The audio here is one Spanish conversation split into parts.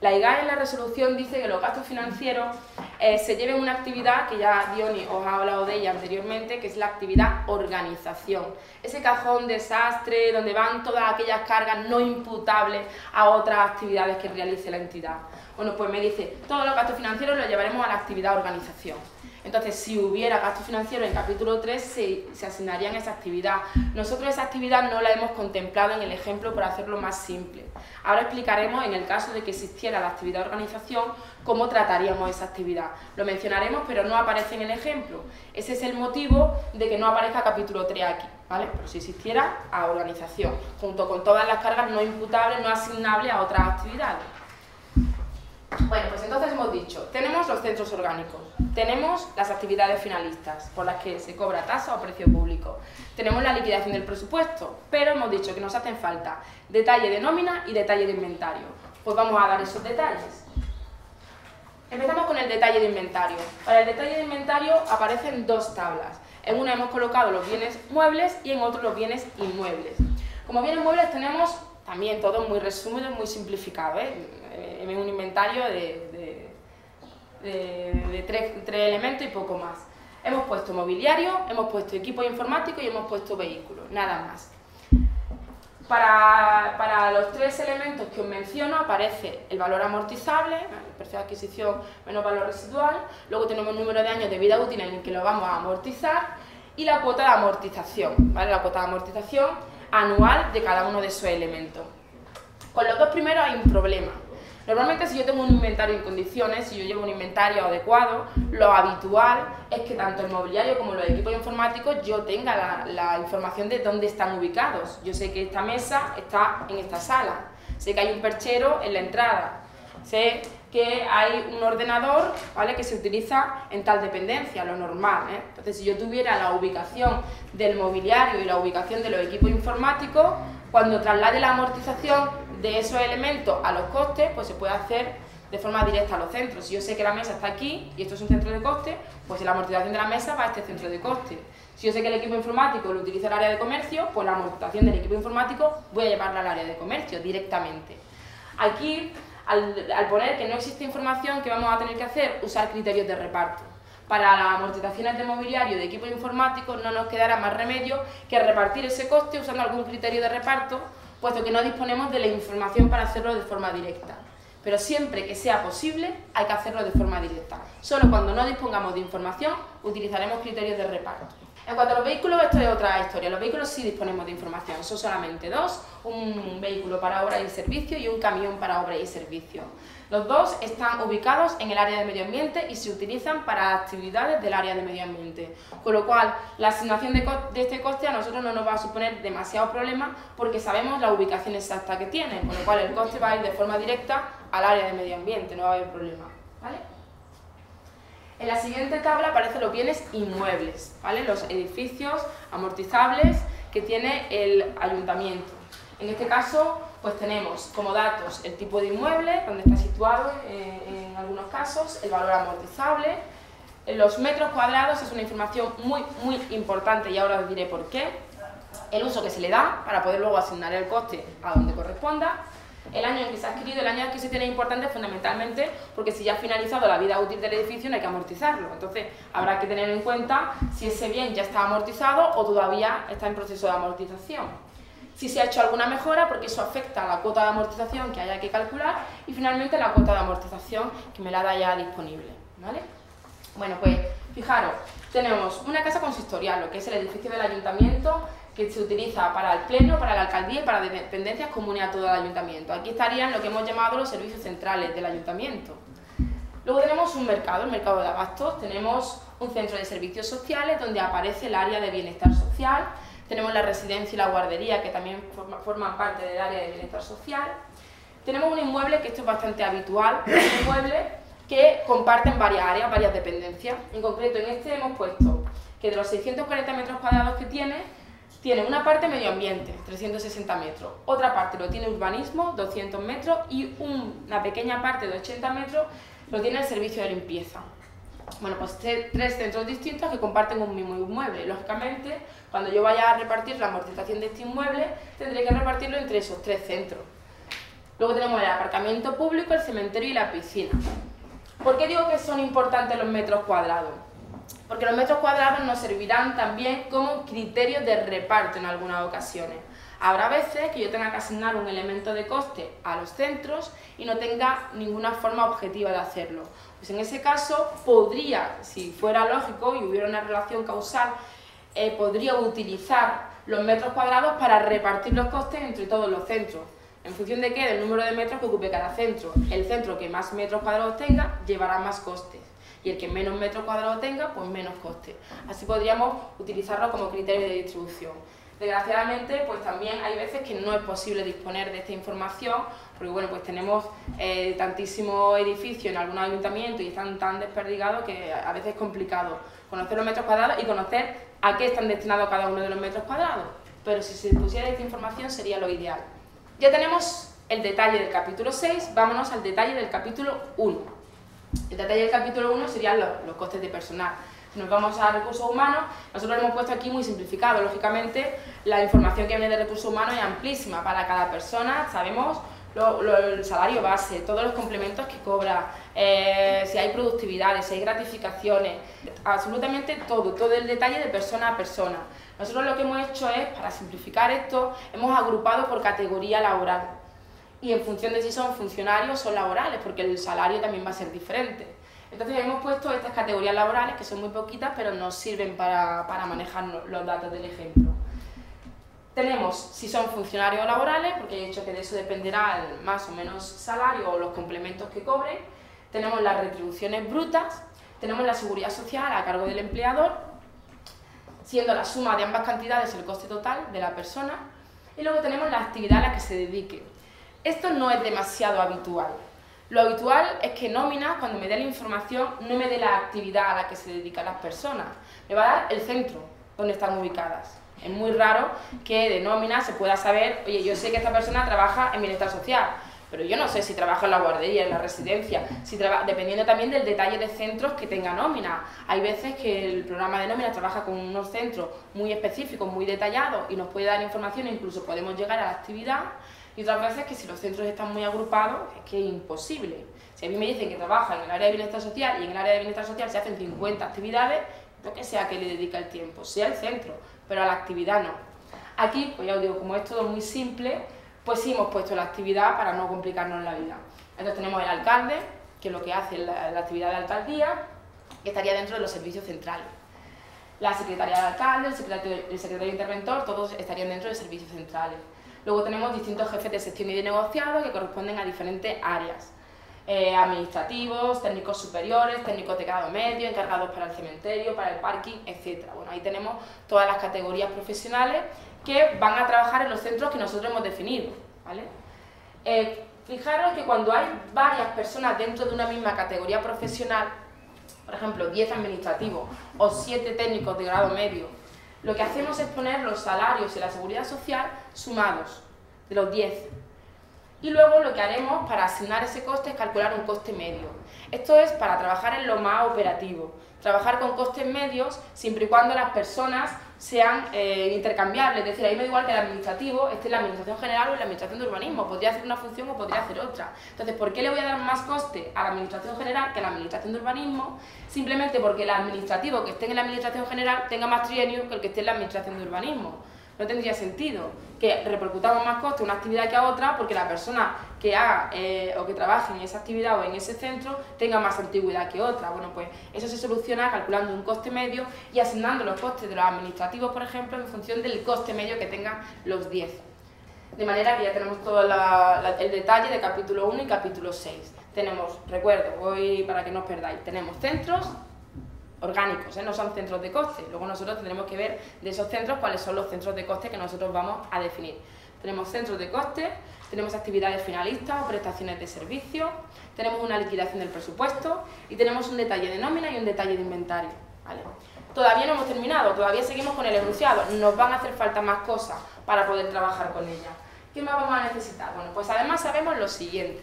La IGAE en la resolución dice que los gastos financieros se lleven una actividad que ya Diony os ha hablado de ella anteriormente, que es la actividad organización. Ese cajón desastre donde van todas aquellas cargas no imputables a otras actividades que realice la entidad. Bueno, pues me dice, todos los gastos financieros los llevaremos a la actividad organización. Entonces, si hubiera gastos financieros en capítulo 3, se asignarían a esa actividad. Nosotros esa actividad no la hemos contemplado en el ejemplo por hacerlo más simple. Ahora explicaremos, en el caso de que existiera la actividad organización, cómo trataríamos esa actividad. Lo mencionaremos, pero no aparece en el ejemplo. Ese es el motivo de que no aparezca capítulo 3 aquí, ¿vale? Pero si existiera, a organización, junto con todas las cargas no imputables, no asignables a otras actividades. Bueno, pues entonces hemos dicho, tenemos los centros orgánicos, tenemos las actividades finalistas, por las que se cobra tasa o precio público, tenemos la liquidación del presupuesto, pero hemos dicho que nos hacen falta detalle de nómina y detalle de inventario. Pues vamos a dar esos detalles. Empezamos con el detalle de inventario. Para el detalle de inventario aparecen dos tablas. En una hemos colocado los bienes muebles y en otra los bienes inmuebles. Como bienes muebles tenemos también todo muy resumido, muy simplificado, en un inventario de tres elementos y poco más. Hemos puesto mobiliario, hemos puesto equipo informático y hemos puesto vehículos, nada más. Para los tres elementos que os menciono aparece el valor amortizable, el precio de adquisición menos valor residual, luego tenemos el número de años de vida útil en el que lo vamos a amortizar y la cuota de amortización, ¿vale? La cuota de amortización anual de cada uno de esos elementos. Con los dos primeros hay un problema. Normalmente si yo tengo un inventario en condiciones, si yo llevo un inventario adecuado, lo habitual es que tanto el mobiliario como los equipos informáticos yo tenga la información de dónde están ubicados. Yo sé que esta mesa está en esta sala, sé que hay un perchero en la entrada, sé que hay un ordenador, ¿vale?, que se utiliza en tal dependencia, lo normal, ¿eh? Entonces si yo tuviera la ubicación del mobiliario y la ubicación de los equipos informáticos, cuando traslade la amortización de esos elementos a los costes, pues se puede hacer de forma directa a los centros. Si yo sé que la mesa está aquí y esto es un centro de coste, pues la amortización de la mesa va a este centro de coste. Si yo sé que el equipo informático lo utiliza el área de comercio, pues la amortización del equipo informático voy a llevarla al área de comercio directamente. Aquí, al poner que no existe información, ¿qué vamos a tener que hacer? Usar criterios de reparto. Para las amortizaciones de mobiliario y de equipos informáticos no nos quedará más remedio que repartir ese coste usando algún criterio de reparto, puesto que no disponemos de la información para hacerlo de forma directa. Pero siempre que sea posible hay que hacerlo de forma directa. Solo cuando no dispongamos de información utilizaremos criterios de reparto. En cuanto a los vehículos, esto es otra historia. Los vehículos sí disponemos de información, son solamente dos, un vehículo para obra y servicio y un camión para obra y servicio. Los dos están ubicados en el área de medio ambiente y se utilizan para actividades del área de medio ambiente. Con lo cual, la asignación de este coste a nosotros no nos va a suponer demasiado problema porque sabemos la ubicación exacta que tienen, con lo cual el coste va a ir de forma directa al área de medio ambiente, no va a haber problema, ¿vale? En la siguiente tabla aparecen los bienes inmuebles, ¿vale? Los edificios amortizables que tiene el ayuntamiento. En este caso, pues tenemos como datos el tipo de inmueble, donde está situado en algunos casos, el valor amortizable, los metros cuadrados es una información muy importante y ahora os diré por qué, el uso que se le da para poder luego asignar el coste a donde corresponda, el año en que se ha adquirido. El año de adquisición es importante fundamentalmente porque si ya ha finalizado la vida útil del edificio no hay que amortizarlo, entonces habrá que tener en cuenta si ese bien ya está amortizado o todavía está en proceso de amortización. Si se ha hecho alguna mejora, porque eso afecta a la cuota de amortización que haya que calcular, y finalmente la cuota de amortización que me la da ya disponible, ¿vale? Bueno, pues fijaros, tenemos una casa consistorial, lo que es el edificio del ayuntamiento, que se utiliza para el pleno, para la alcaldía y para dependencias comunes a todo el ayuntamiento. Aquí estarían lo que hemos llamado los servicios centrales del ayuntamiento. Luego tenemos un mercado, el mercado de abastos, tenemos un centro de servicios sociales donde aparece el área de bienestar social, tenemos la residencia y la guardería que también forman parte del área de bienestar social. Tenemos un inmueble, que esto es bastante habitual, un inmueble que comparten varias áreas, varias dependencias. En concreto, en este hemos puesto que de los 640 metros cuadrados que tiene una parte medio ambiente, 360 metros, otra parte lo tiene urbanismo, 200 metros, y una pequeña parte de 80 metros lo tiene el servicio de limpieza. Bueno, pues tres centros distintos que comparten un mismo inmueble. Lógicamente, cuando yo vaya a repartir la amortización de este inmueble, tendré que repartirlo entre esos tres centros. Luego tenemos el aparcamiento público, el cementerio y la piscina. ¿Por qué digo que son importantes los metros cuadrados? Porque los metros cuadrados nos servirán también como criterios de reparto en algunas ocasiones. Habrá veces que yo tenga que asignar un elemento de coste a los centros y no tenga ninguna forma objetiva de hacerlo. Pues en ese caso podría, si fuera lógico y hubiera una relación causal, podría utilizar los metros cuadrados para repartir los costes entre todos los centros. ¿En función de qué? Del número de metros que ocupe cada centro. El centro que más metros cuadrados tenga llevará más costes y el que menos metros cuadrados tenga, pues menos costes. Así podríamos utilizarlo como criterio de distribución. Desgraciadamente, pues también hay veces que no es posible disponer de esta información, porque bueno, pues tenemos tantísimos edificios en algún ayuntamiento y están tan desperdigados que a veces es complicado conocer los metros cuadrados y conocer a qué están destinados cada uno de los metros cuadrados. Pero si se pusiera esta información sería lo ideal. Ya tenemos el detalle del capítulo 6, vámonos al detalle del capítulo 1. El detalle del capítulo 1 serían los costes de personal. Si nos vamos a recursos humanos, nosotros lo hemos puesto aquí muy simplificado. Lógicamente, la información que viene de recursos humanos es amplísima para cada persona. Sabemos el salario base, todos los complementos que cobra, si hay productividades, si hay gratificaciones, absolutamente todo el detalle de persona a persona. Nosotros lo que hemos hecho es, para simplificar esto, hemos agrupado por categoría laboral y en función de si son funcionarios o laborales, porque el salario también va a ser diferente. Entonces hemos puesto estas categorías laborales, que son muy poquitas, pero nos sirven para manejar los datos del ejemplo. Tenemos si son funcionarios laborales, porque he dicho que de eso dependerá el más o menos salario o los complementos que cobren. Tenemos las retribuciones brutas, tenemos la seguridad social a cargo del empleador, siendo la suma de ambas cantidades el coste total de la persona, y luego tenemos la actividad a la que se dedique. Esto no es demasiado habitual. Lo habitual es que nómina, cuando me dé la información, no me dé la actividad a la que se dedican las personas. Me va a dar el centro donde están ubicadas. Es muy raro que de nómina se pueda saber, oye, yo sé que esta persona trabaja en bienestar social, pero yo no sé si trabaja en la guardería, en la residencia, dependiendo también del detalle de centros que tenga nómina. Hay veces que el programa de nómina trabaja con unos centros muy específicos, muy detallados y nos puede dar información e incluso podemos llegar a la actividad. Y otras veces que si los centros están muy agrupados es que es imposible. Si a mí me dicen que trabaja en el área de bienestar social y en el área de bienestar social se hacen 50 actividades, lo que sea que le dedica el tiempo, sea el centro, pero a la actividad no. Aquí, pues ya os digo, como es todo muy simple, pues sí hemos puesto la actividad para no complicarnos la vida. Entonces tenemos el alcalde, que es lo que hace la actividad de alcaldía, que estaría dentro de los servicios centrales. La secretaria del alcalde, el secretario interventor, todos estarían dentro de servicios centrales. Luego tenemos distintos jefes de sección y de negociado que corresponden a diferentes áreas. Administrativos, técnicos superiores, técnicos de grado medio, encargados para el cementerio, para el parking, etc. Bueno, ahí tenemos todas las categorías profesionales que van a trabajar en los centros que nosotros hemos definido, ¿vale? Fijaros que cuando hay varias personas dentro de una misma categoría profesional, por ejemplo, 10 administrativos o 7 técnicos de grado medio, lo que hacemos es poner los salarios y la seguridad social sumados, de los 10. Y luego lo que haremos para asignar ese coste es calcular un coste medio. Esto es para trabajar en lo más operativo, trabajar con costes medios siempre y cuando las personas sean intercambiables, es decir, a mí me da igual que el administrativo esté en la administración general o en la administración de urbanismo, podría hacer una función o podría hacer otra. Entonces, ¿por qué le voy a dar más coste a la administración general que a la administración de urbanismo? Simplemente porque el administrativo que esté en la administración general tenga más trienio que el que esté en la administración de urbanismo. No tendría sentido que repercutamos más coste a una actividad que a otra porque la persona que haga o que trabaje en esa actividad o en ese centro tenga más antigüedad que otra. Bueno, pues eso se soluciona calculando un coste medio y asignando los costes de los administrativos, por ejemplo, en función del coste medio que tengan los 10. De manera que ya tenemos todo el detalle de capítulo 1 y capítulo 6. Tenemos, recuerdo, voy para que no os perdáis, tenemos centros orgánicos, no son centros de coste. Luego nosotros tendremos que ver de esos centros cuáles son los centros de coste que nosotros vamos a definir. Tenemos centros de coste, tenemos actividades finalistas o prestaciones de servicio, tenemos una liquidación del presupuesto y tenemos un detalle de nómina y un detalle de inventario, ¿vale? Todavía no hemos terminado, todavía seguimos con el enunciado, nos van a hacer falta más cosas para poder trabajar con ella. ¿Qué más vamos a necesitar? Bueno, pues además sabemos lo siguiente.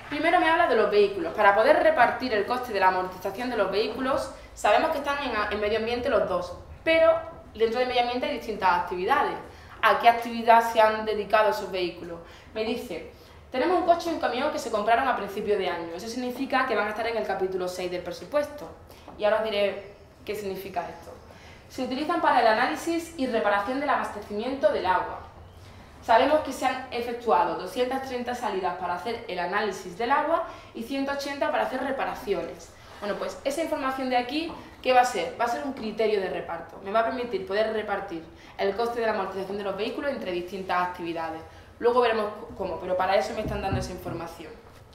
Primero me habla de los vehículos. Para poder repartir el coste de la amortización de los vehículos, sabemos que están en medio ambiente los dos, pero dentro de medio ambiente hay distintas actividades. a qué actividad se han dedicado esos vehículos. Me dice, tenemos un coche y un camión que se compraron a principio de año. Eso significa que van a estar en el capítulo 6 del presupuesto. Y ahora os diré qué significa esto. Se utilizan para el análisis y reparación del abastecimiento del agua. Sabemos que se han efectuado 230 salidas para hacer el análisis del agua y 180 para hacer reparaciones. Bueno, pues esa información de aquí, ¿qué va a ser? Va a ser un criterio de reparto. Me va a permitir poder repartir el coste de la amortización de los vehículos entre distintas actividades. Luego veremos cómo, pero para eso me están dando esa información.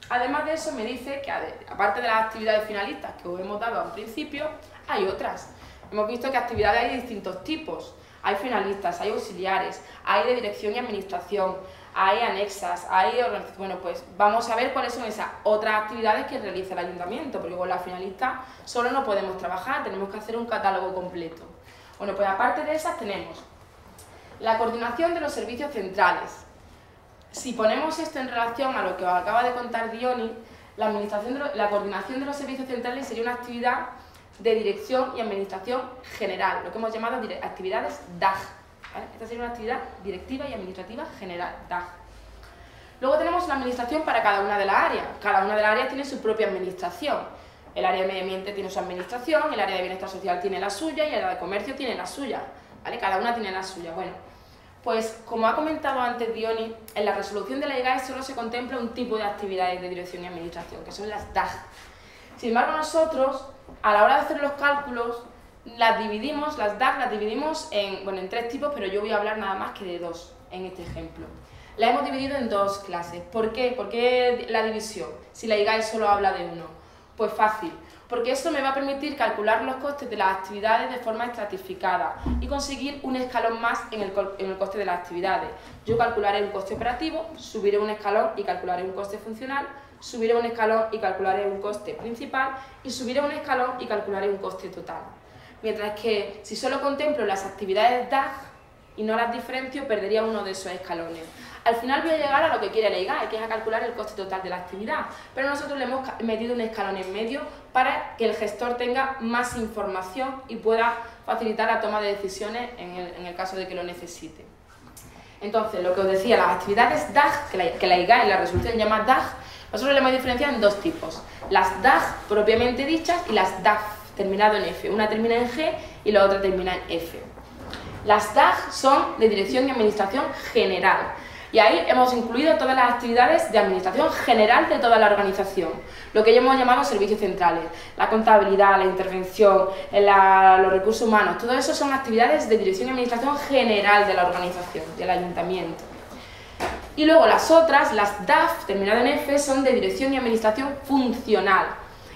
Además de eso me dice que, aparte de las actividades finalistas que os hemos dado al principio, hay otras. Hemos visto que actividades hay de distintos tipos. Hay finalistas, hay auxiliares, hay de dirección y administración, hay anexas, hay organización. Bueno, pues vamos a ver cuáles son esas otras actividades que realiza el ayuntamiento, porque con las finalistas solo no podemos trabajar, tenemos que hacer un catálogo completo. Bueno, pues aparte de esas tenemos la coordinación de los servicios centrales. Si ponemos esto en relación a lo que os acaba de contar Diony, la coordinación de los servicios centrales sería una actividad de dirección y administración general, lo que hemos llamado actividades DAG. ¿Vale? Esta sería una actividad directiva y administrativa general, DAG. Luego tenemos una administración para cada una de las áreas. Cada una de las áreas tiene su propia administración. El área de medio ambiente tiene su administración, el área de bienestar social tiene la suya y el área de comercio tiene la suya. ¿Vale? Cada una tiene la suya. Bueno, pues como ha comentado antes Diony, en la resolución de la IGAE solo se contempla un tipo de actividades de dirección y administración, que son las DAG. Sin embargo, nosotros, a la hora de hacer los cálculos, las DAG las dividimos en tres tipos, pero yo voy a hablar nada más que de dos en este ejemplo. La hemos dividido en dos clases. ¿Por qué? ¿Por qué la división? Si la IGAE solo habla de uno. Pues fácil, porque esto me va a permitir calcular los costes de las actividades de forma estratificada y conseguir un escalón más en el coste de las actividades. Yo calcularé un coste operativo, subiré un escalón y calcularé un coste funcional, subiré un escalón y calcularé un coste principal y subiré un escalón y calcularé un coste total. Mientras que si solo contemplo las actividades DAG y no las diferencio, perdería uno de esos escalones. Al final voy a llegar a lo que quiere la IGAE, que es a calcular el coste total de la actividad, pero nosotros le hemos metido un escalón en medio para que el gestor tenga más información y pueda facilitar la toma de decisiones en el caso de que lo necesite. Entonces, lo que os decía, las actividades DAG, que la IGAE en la resolución llama DAG, nosotros le hemos diferenciado en dos tipos, las DAG propiamente dichas y las DAF terminado en F. Una termina en G y la otra termina en F. Las DAG son de dirección y administración general y ahí hemos incluido todas las actividades de administración general de toda la organización, lo que ya hemos llamado servicios centrales, la contabilidad, la intervención, los recursos humanos, todo eso son actividades de dirección y administración general de la organización, del ayuntamiento. Y luego las otras, las DAF, terminado en F, son de dirección y administración funcional.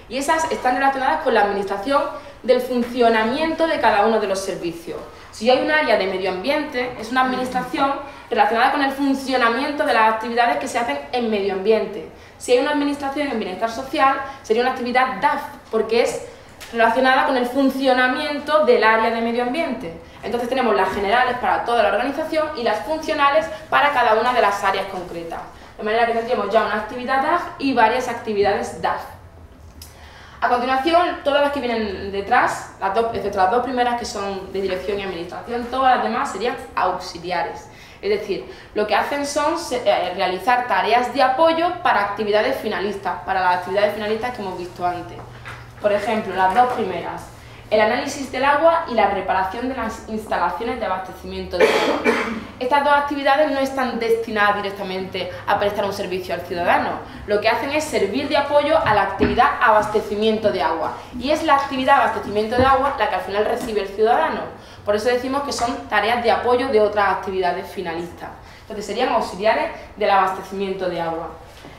Y esas están relacionadas con la administración del funcionamiento de cada uno de los servicios. Si hay un área de medio ambiente, es una administración relacionada con el funcionamiento de las actividades que se hacen en medio ambiente. Si hay una administración en bienestar social, sería una actividad DAF, porque es relacionada con el funcionamiento del área de medio ambiente. Entonces tenemos las generales para toda la organización y las funcionales para cada una de las áreas concretas. De manera que tendríamos ya una actividad DAG y varias actividades DAF. A continuación, todas las que vienen detrás, excepto las dos primeras que son de dirección y administración, todas las demás serían auxiliares. Es decir, lo que hacen son realizar tareas de apoyo para actividades finalistas, para las actividades finalistas que hemos visto antes. Por ejemplo, las dos primeras, el análisis del agua y la reparación de las instalaciones de abastecimiento de agua. Estas dos actividades no están destinadas directamente a prestar un servicio al ciudadano. Lo que hacen es servir de apoyo a la actividad abastecimiento de agua. Y es la actividad abastecimiento de agua la que al final recibe el ciudadano. Por eso decimos que son tareas de apoyo de otras actividades finalistas. Entonces serían auxiliares del abastecimiento de agua.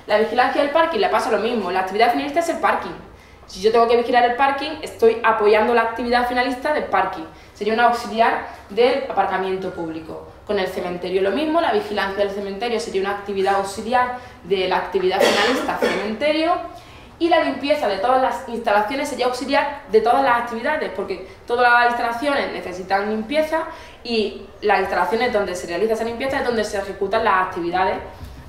La vigilancia del parking le pasa lo mismo. La actividad finalista es el parking. Si yo tengo que vigilar el parking, estoy apoyando la actividad finalista del parking. Sería un auxiliar del aparcamiento público. Con el cementerio lo mismo, la vigilancia del cementerio sería una actividad auxiliar de la actividad finalista cementerio. Y la limpieza de todas las instalaciones sería auxiliar de todas las actividades, porque todas las instalaciones necesitan limpieza y las instalaciones donde se realiza esa limpieza es donde se ejecutan las actividades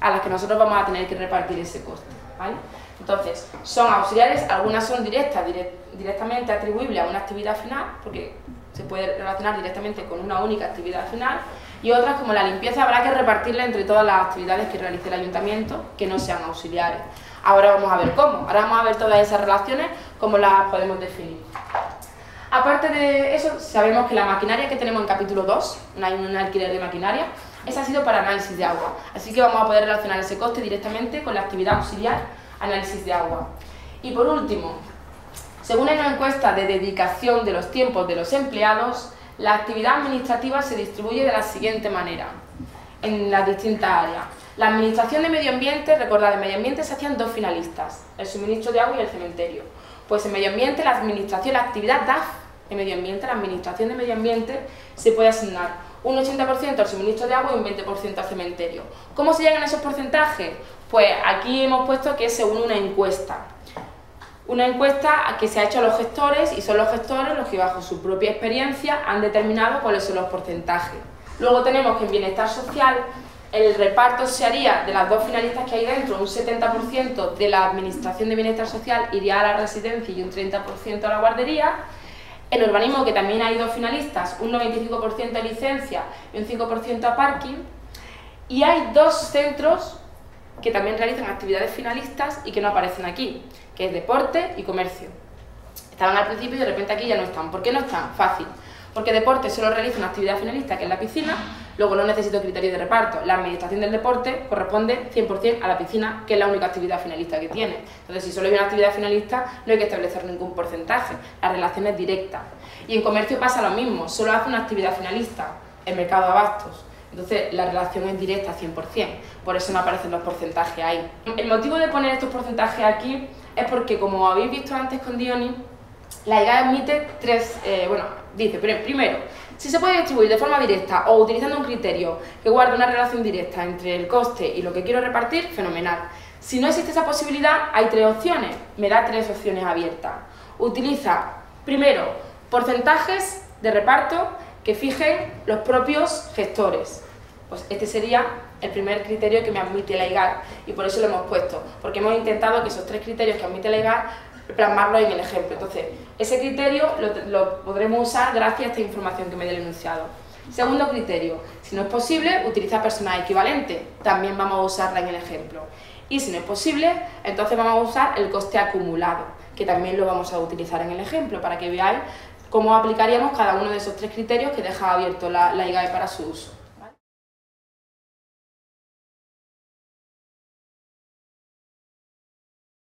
a las que nosotros vamos a tener que repartir ese coste, ¿vale? Entonces, son auxiliares, algunas son directamente atribuibles a una actividad final, porque se puede relacionar directamente con una única actividad final, y otras como la limpieza habrá que repartirla entre todas las actividades que realice el ayuntamiento que no sean auxiliares. Ahora vamos a ver cómo, ahora vamos a ver todas esas relaciones, cómo las podemos definir. Aparte de eso, sabemos que la maquinaria que tenemos en capítulo 2, un alquiler de maquinaria, esa ha sido para análisis de agua, así que vamos a poder relacionar ese coste directamente con la actividad auxiliar análisis de agua. Y por último, según una encuesta de dedicación de los tiempos de los empleados, la actividad administrativa se distribuye de la siguiente manera, en las distintas áreas. La administración de medio ambiente, recordad, en medio ambiente se hacían dos finalistas, el suministro de agua y el cementerio. Pues en medio ambiente, la administración, la actividad DAF, en medio ambiente, la administración de medio ambiente, se puede asignar un 80% al suministro de agua y un 20% al cementerio. ¿Cómo se llegan a esos porcentajes? Pues aquí hemos puesto que es según una encuesta. Una encuesta que se ha hecho a los gestores y son los gestores los que bajo su propia experiencia han determinado cuáles son los porcentajes. Luego tenemos que en bienestar social el reparto se haría de las dos finalistas que hay dentro, un 70% de la administración de bienestar social iría a la residencia y un 30% a la guardería. En urbanismo, que también hay dos finalistas, un 95% a licencia y un 5% a parking. Y hay dos centros que también realizan actividades finalistas y que no aparecen aquí, que es deporte y comercio. Estaban al principio y de repente aquí ya no están. ¿Por qué no están? Fácil. Porque deporte solo realiza una actividad finalista, que es la piscina, luego no necesito criterio de reparto. La administración del deporte corresponde 100% a la piscina, que es la única actividad finalista que tiene. Entonces, si solo hay una actividad finalista, no hay que establecer ningún porcentaje, la relación es directa. Y en comercio pasa lo mismo, solo hace una actividad finalista, el mercado de abastos. Entonces, la relación es directa 100%, por eso no aparecen los porcentajes ahí. El motivo de poner estos porcentajes aquí es porque, como habéis visto antes con Diony, la IGAE admite dice, primero, si se puede distribuir de forma directa o utilizando un criterio que guarde una relación directa entre el coste y lo que quiero repartir, fenomenal. Si no existe esa posibilidad, hay tres opciones, me da tres opciones abiertas. Utiliza, primero, porcentajes de reparto que fijen los propios gestores. Pues este sería el primer criterio que me admite la IGAE y por eso lo hemos puesto, porque hemos intentado que esos tres criterios que admite la IGAE plasmarlo en el ejemplo. Entonces, ese criterio lo podremos usar gracias a esta información que me he enunciado. Segundo criterio, si no es posible, utiliza personal equivalente. También vamos a usarla en el ejemplo. Y si no es posible, entonces vamos a usar el coste acumulado, que también lo vamos a utilizar en el ejemplo, para que veáis cómo aplicaríamos cada uno de esos tres criterios que deja abierto la IGAE para su uso.